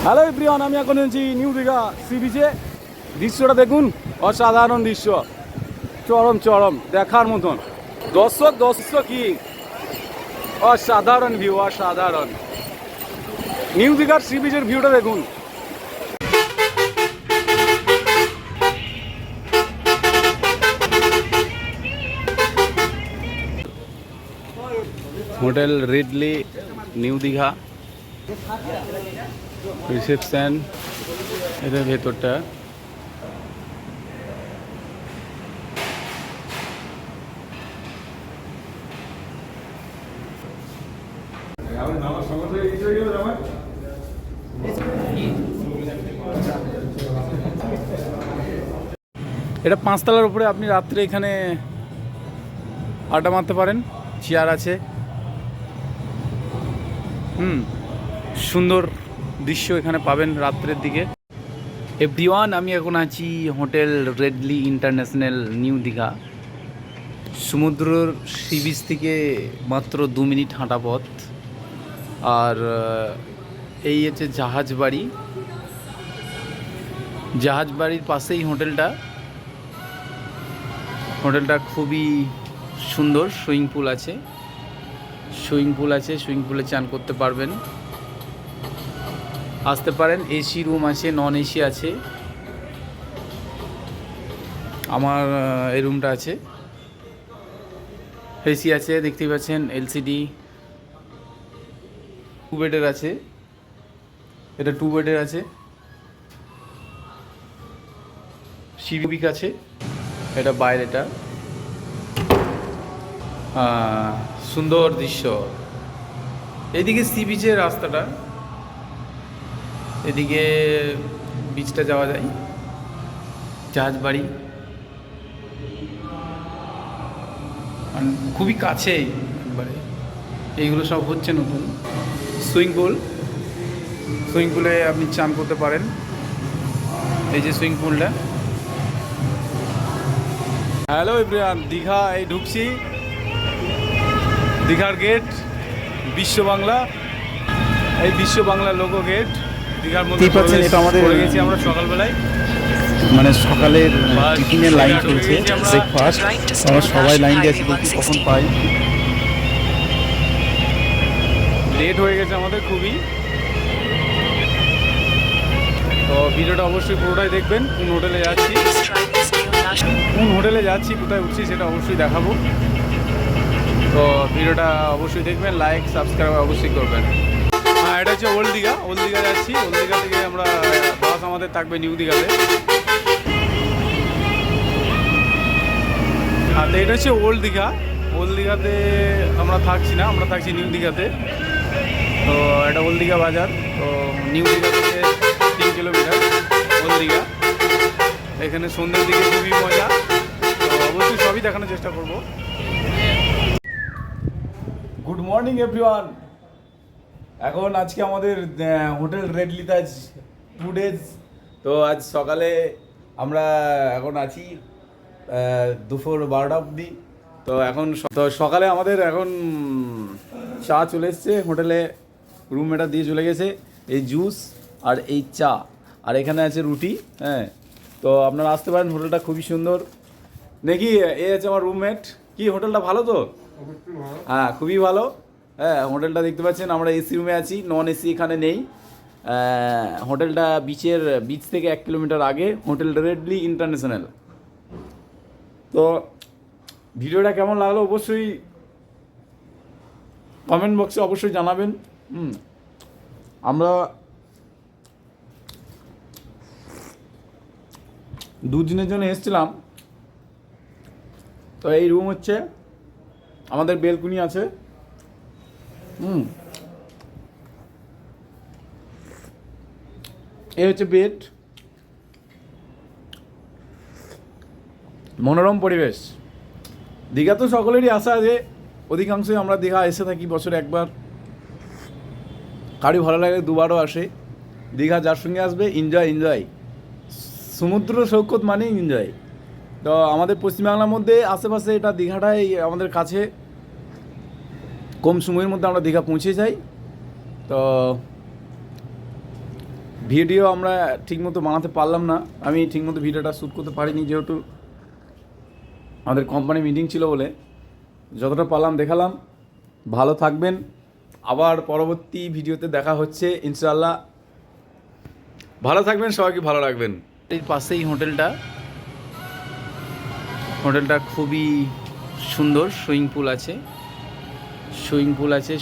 Hello everyone, আমি এখন আছি নিউ দীঘা সি বিচে। দৃশ্যটা দেখুন, অসাধারণ দৃশ্য, চরম চরম দেখার মতন। দর্শক কি অসাধারণ ভিউ, অসাধারণ। নিউ দীঘার সি বিচের ভিউটা দেখুন। Hotel readily new Digha reception, এদের ভেতরটা। এটা 5 তলার উপরে, আপনি রাত্রে এখানে আড্ডা মারতে পারেন, চেয়ার আছে। সুন্দর দৃশ্য এখানে পাবেন রাত্রের দিকে। এভরিওয়ান, আমি এখন আছি hotel readily international new Digha. সমুদ্রের সি বিচ থেকে মাত্র 2 মিনিট হাঁটা পথ। আর এই হচ্ছে জাহাজ বাড়ির পাশেই হোটেলটা খুবই সুন্দর। সুইমিং পুল আছে, সুইমিং পুলে চান করতে পারবেন, আসতে পারেন। এসি রুম আছে, নন এসি আছে। আমার এই রুমটা আছে, এসি আছে, দেখতেই পাচ্ছেন। এলসিডি 2 বেডের আছে, এটা 2 বেডের আছে। সিভিক আছে, এটা বাইরেটা। সুন্দর দৃশ্য। এইদিকে সি বিচের রাস্তাটা, এদিকে বিচটা যাওয়া যায়। জাহাজ বাড়ি খুবই কাছে একবারে। এইগুলো সব হচ্ছে নতুন। সুইমিং পুলে আপনি চান করতে পারেন। এই যে সুইমিং পুলটা। হ্যালো এভরিওয়ান, দীঘা এই ঢুকছি। দীঘার গেট, বিশ্ব বাংলা, এই বিশ্ব বাংলা লোগো গেট। দীঘার মধ্যে এটা আমাদের পড়ে গেছি আমরা সকালবেলায়, মানে সকালের টিফিনের লাইন চলছে, ব্রেকফাস্ট। আমরা সবাই লাইন দিয়ে আছি, দেখি কখন পাই। লেট হয়ে গেছে আমাদের খুবই। তো ভিডিওটা অবশ্যই পুরোটাই দেখবেন। কোন হোটেলে যাচ্ছি, কোথায় উঠছি সেটা অবশ্যই দেখাবো। তো ভিডিওটা অবশ্যই দেখবেন, লাইক সাবস্ক্রাইব অবশ্যই করবেন। হ্যাঁ, এটা হচ্ছে ওল্ড দীঘা যাচ্ছি। ওল্ড দীঘা থেকে আমরা বাস আমাদের থাকবে নিউ দীঘাতে। আর এটা হচ্ছে ওল্ড দীঘাতে আমরা থাকছি না, আমরা থাকছি নিউ দীঘাতে। তো এটা ওল্ড দীঘা বাজার। তো নিউ দীঘা থেকে 3 কিলোমিটার ওল্ড দীঘা। এখানে সন্ধ্যের দিকে খুবই মজা। তো অবশ্যই সবই দেখানোর চেষ্টা করব। Good morning everyone. এখন আজকে আমাদের হোটেল রেডলিতে আজ 2 ডেজ। তো আজ সকালে আমরা এখন আছি দুপুর 12টা অবধি। তো এখন সকালে আমাদের এখন চা চলে এসছে হোটেলে, রুমমেটটা দিয়ে চলে গেছে। এই জুস আর এই চা, আর এখানে আছে রুটি। হ্যাঁ, তো আপনারা আসতে পারেন, হোটেলটা খুবই সুন্দর। নাকি এ আছে আমার রুমমেট। কি হোটেলটা ভালো তো? হ্যাঁ, খুবই ভালো। হ্যাঁ, হোটেলটা দেখতে পাচ্ছেন, আমরা এসি রুমে আছি, নন এসি এখানে নেই। হোটেলটা বিচ থেকে 1 কিলোমিটার আগে, হোটেল রেডলি ইন্টারন্যাশনাল। তো ভিডিওটা কেমন লাগলো অবশ্যই কমেন্ট বক্সে অবশ্যই জানাবেন। আমরা 2 দিনের জন্য এসেছিলাম। তো এই রুম হচ্ছে আমাদের, বেলকুনি আছে। এই হচ্ছে বেড, মনোরম পরিবেশ। দীঘা তো সকলেরই আশা আছে, অধিকাংশই আমরা দীঘা এসে থাকি বছরে একবার। কারি ভালো লাগে 2বারও আসে। দীঘা যার সঙ্গে আসবে এনজয়। সমুদ্র সৈকত মানেই এনজয়। তো আমাদের পশ্চিমবাংলার মধ্যে আশেপাশে এটা দীঘাটাই আমাদের কাছে। কম সময়ের মধ্যে আমরা দীঘা পৌঁছে যাই। তো ভিডিও আমরা ঠিকমতো বানাতে পারলাম না, আমি ঠিকমতো ভিডিওটা শ্যুট করতে পারিনি, যেহেতু আমাদের কোম্পানি মিটিং ছিল বলে। যতটা পারলাম দেখালাম। ভালো থাকবেন, আবার পরবর্তী ভিডিওতে দেখা হচ্ছে ইনশাআল্লাহ। ভালো থাকবেন, সবাইকে ভালো রাখবেন। এর পাশেই হোটেলটা খুবই সুন্দর। সুইমিং পুল আছে,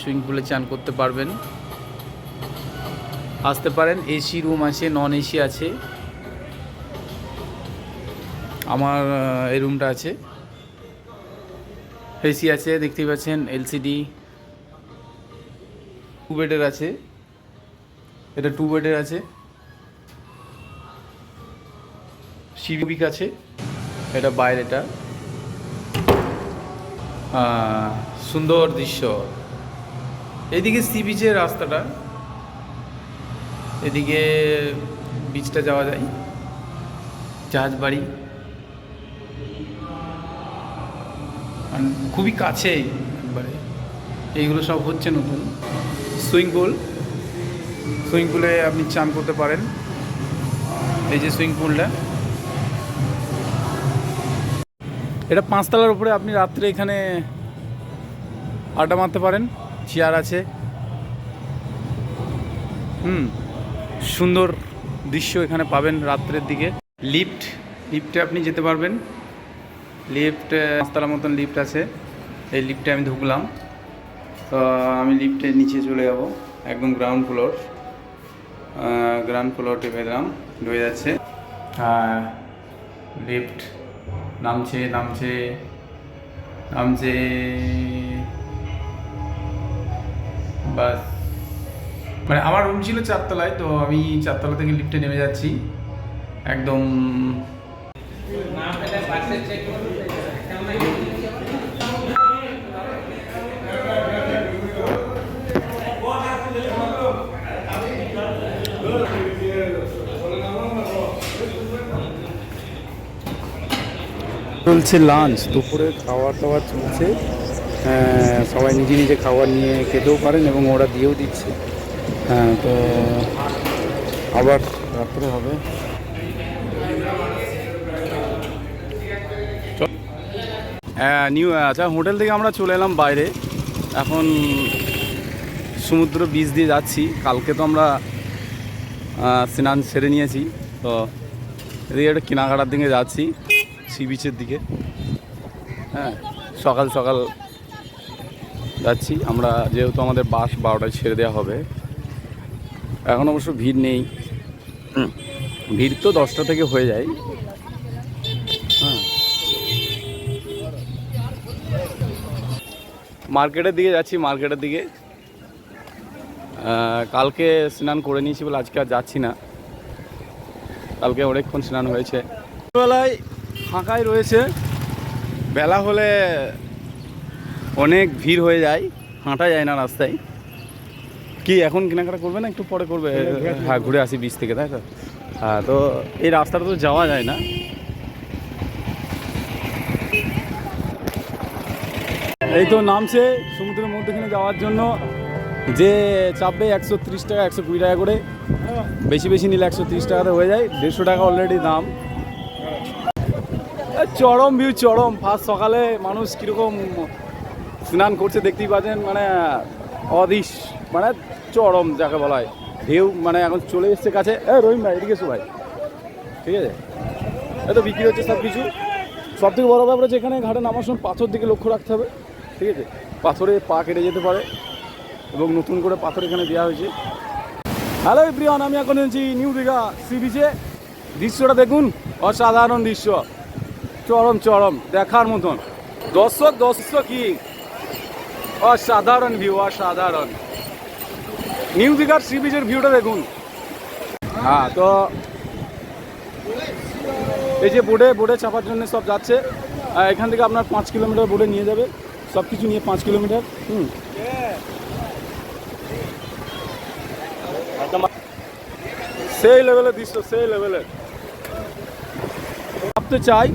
সুইমিং পুলে চান করতে পারবেন, আসতে পারেন। এসি রুম আছে, নন এসি আছে। আমার এই রুমটা আছে, এসি আছে, দেখতেই পাচ্ছেন। এলসিডি, 2 বেডের আছে, এটা 2 বেডের আছে। সিভিক আছে, এটা বাইরেটা। সুন্দর দৃশ্য। এদিকে সি বিচের রাস্তাটা, এদিকে বিচটা যাওয়া যায়, জাহাজ বাড়ি খুবই কাছে একবারে। এইগুলো সব হচ্ছে নতুন। সুইমিং পুলে আপনি চান করতে পারেন। এই যে সুইমিং পুলটা, এটা 5 তলার উপরে। আপনি রাত্রে এখানে আড্ডা মারতে পারেন, চেয়ার আছে। সুন্দর দৃশ্য এখানে পাবেন রাত্রের দিকে। লিফটে আপনি যেতে পারবেন। লিফট 5 তলার মতন লিফট আছে। এই লিফটে আমি ঢুকলাম, তো আমি লিফটে নিচে চলে যাব, একদম গ্রাউন্ড ফ্লোরটি পেলাম, ঢুকে যাচ্ছে। লিফট নামছে বাস। মানে আমার রুম ছিল 4 তলায়, তো আমি 4 তলা থেকে লিফটে নেমে যাচ্ছি একদম। চলছে লাঞ্চ, দুপুরে খাওয়ার দাওয়ার চলছে। সবাই নিজে নিজে খাবার নিয়ে খেতেও পারেন এবং ওরা দিয়েও দিচ্ছে। তো আবার রাত্রে হবে। আচ্ছা, হোটেল থেকে আমরা চলে এলাম বাইরে, এখন সমুদ্র বিচ দিয়ে যাচ্ছি। কালকে তো আমরা স্নান সেরে নিয়েছি, তো এদিকে একটা কেনাকাটার দিকে যাচ্ছি, সি বিচের দিকে। সকাল সকাল যাচ্ছি আমরা, যেহেতু আমাদের বাস 12টায় ছেড়ে দেওয়া হবে। এখন অবশ্য ভিড় নেই, ভিড় তো 10টা থেকে হয়ে যায়। মার্কেটের দিকে যাচ্ছি, কালকে স্নান করে নিয়েছি বলে আজকে আর যাচ্ছি না, কালকে অনেকক্ষণ স্নান হয়েছে। বেলায় ফাঁকাই রয়েছে, বেলা হলে অনেক ভিড় হয়ে যায়, হাঁটা যায় না রাস্তায়। কি এখন কেনাকাটা করবে না একটু পরে করবে? হ্যাঁ, ঘুরে আসি বিচ থেকে, তাই তো? হ্যাঁ, তো এই রাস্তাটা তো যাওয়া যায় না। এই তো নামছে সমুদ্রের মধ্যেখানে যাওয়ার জন্য। যে চাপবে 130 টাকা, 120 টাকা করে, বেশি নিলে 130 টাকাতে হয়ে যায়। 150 টাকা অলরেডি দাম। চরম ভিউ, ফার্স্ট সকালে মানুষ কীরকম স্নান করছে দেখতেই পাচ্ছেন, মানে মানে চরম যাকে বলা হয় ঢেউ, মানে এখন চলে এসছে কাছে। রহিম ভাই এদিকে এসো ভাই, ঠিক আছে? এত বিক্রি হচ্ছে সব কিছু। সব থেকে বড়ো ব্যাপার হচ্ছে এখানে ঘাটে নামার সময় পাথর দিকে লক্ষ্য রাখতে হবে, ঠিক আছে? পাথরে পা কেটে যেতে পারে, এবং নতুন করে পাথর এখানে দেওয়া হয়েছে। হ্যালো এভরিওয়ান, আমি এখন আছি নিউ দীঘা সি বিচে। দৃশ্যটা দেখুন, অসাধারণ দৃশ্য, চরম দেখার মতন। দর্শক কি অসাধারণ ভিউ, অসাধারণ। নিউ দীঘার সি বিচের ভিউটা দেখুন। হ্যাঁ, তো এই যে বোটে চাপার জন্য সব যাচ্ছে। এখান থেকে আপনার 5 কিলোমিটার বোটে নিয়ে যাবে, সব কিছু নিয়ে 5 কিলোমিটার। সেই লেভেলের দৃশ্য, সেই লেভেলের। ভাবতে চাই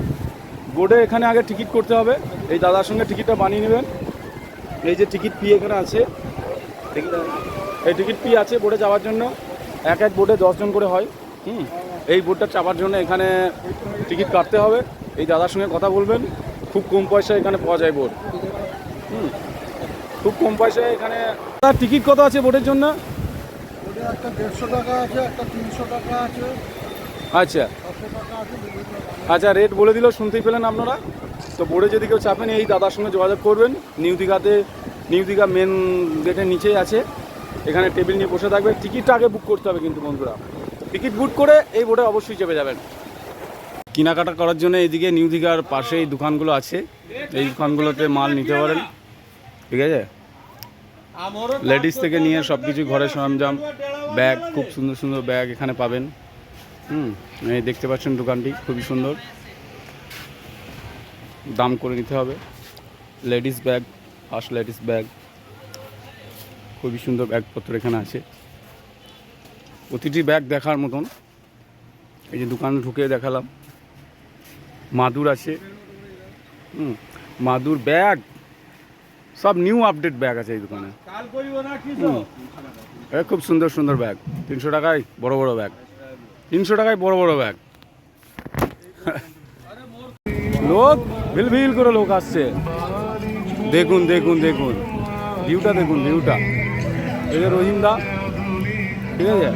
বোটে এখানে আগে টিকিট করতে হবে। এই দাদার সঙ্গে টিকিটটা বানিয়ে নেবেন। এই যে টিকিট ফি এখানে আছে, এই টিকিট ফি আছে বোটে যাওয়ার জন্য। এক বোটে 10 জন করে হয়। এই বোটটা চাপার জন্য এখানে টিকিট কাটতে হবে। এই দাদার সঙ্গে কথা বলবেন, খুব কম পয়সায় এখানে পাওয়া যায় বোট। খুব কম পয়সায় এখানে। তার টিকিট কত আছে বোটের জন্য? ওটা একটা 150 টাকা আছে, একটা 300 টাকা আছে, আচ্ছা 100 টাকা আছে, বিভিন্ন দামের। আচ্ছা, রেট বলে দিল, শুনতেই পেলেন আপনারা। তো বোর্ডে যদি কেউ চাপেন এই দাদার সঙ্গে যোগাযোগ করবেন। নিউ দীঘা মেন গেটের নিচেই আছে। এখানে টেবিল নিয়ে বসে থাকবে। টিকিটটা আগে বুক করতে হবে কিন্তু বন্ধুরা, টিকিট বুক করে এই বোর্ডে অবশ্যই চেপে যাবেন। কেনাকাটা করার জন্য এইদিকে নিউ দীঘার পাশেই দোকানগুলো আছে, এই দোকানগুলোতে মাল নিতে পারেন, ঠিক আছে। লেডিস থেকে নিয়ে সব কিছু ঘরের সরঞ্জাম, ব্যাগ, খুব সুন্দর সুন্দর ব্যাগ এখানে পাবেন। এই দেখতে পাচ্ছেন দোকানটি খুবই সুন্দর, দাম করে নিতে হবে। Ladies bag, first ladies bag, খুবই সুন্দর ব্যাগপত্র এখানে আছে। প্রতিটি ব্যাগ দেখার মতন। এই যে দোকানে ঢুকে দেখালাম, মাদুর আছে, মাদুর ব্যাগ, সব নিউ আপডেট ব্যাগ আছে এই দোকানে। খুব সুন্দর সুন্দর ব্যাগ, 300 টাকায় বড় বড় ব্যাগ, 300 টাকায় বড় বড় ব্যাগ। লোক ভিল করে লোক আসছে, দেখুন দেখুন দেখুন ভিউটা, দেখুন ভিউটা। এই যে রহিমদা, ঠিক আছে,